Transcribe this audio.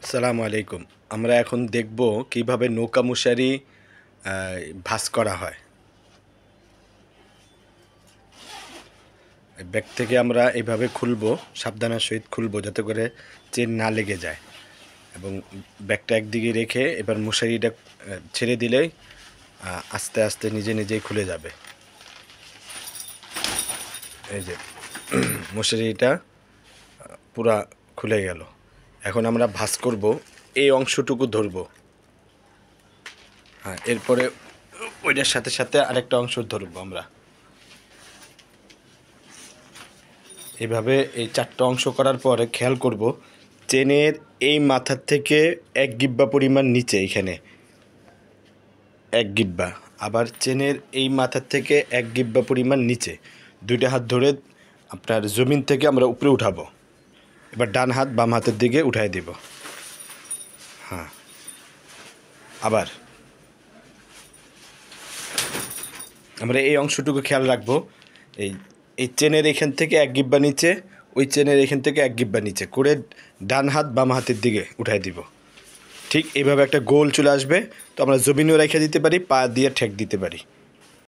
আসসালামু আলাইকুম। আমরা এখন দেখব কিভাবে নৌকা মশারি ভাঁজ করা হয়। ব্যাগ থেকে আমরা এভাবে খুলবো, সাবধানের সহিত খুলবো যাতে করে চেন না লেগে যায়, এবং ব্যাগটা একদিকে রেখে এবার মশারিটা ছেড়ে দিলেই আস্তে আস্তে নিজে নিজেই খুলে যাবে। এই যে মশারিটা পুরা খুলে গেল। এখন আমরা ভাঁজ করব, এই অংশটুকু ধরবো। হ্যাঁ, এরপরে ওইটার সাথে সাথে আরেকটা অংশ ধরবো আমরা। এভাবে এই চারটা অংশ করার পরে খেয়াল করব চেনের এই মাথার থেকে 1 গিব্বা পরিমাণ নিচে, এখানে 1 গিব্বা, আবার চেনের এই মাথার থেকে 1 গিব্বা পরিমাণ নিচে, দুইটা হাত ধরে আপনার জমিন থেকে আমরা উপরে উঠাবো। এবার ডান হাত বাম হাতের দিকে উঠাই দেব। হ্যাঁ, আবার আমরা এই অংশটুকু খেয়াল রাখবো। এই এই চেনের এখান থেকে 1 গিব্বা নিচে, ওই চেনের এখান থেকে 1 গিব্বা নিচে করে ডান হাত বাম হাতের দিকে উঠাই দিব। ঠিক এইভাবে একটা গোল চলে আসবে, তো আমরা জমিনেও রেখে দিতে পারি, পা দিয়ে ঠেক দিতে পারি।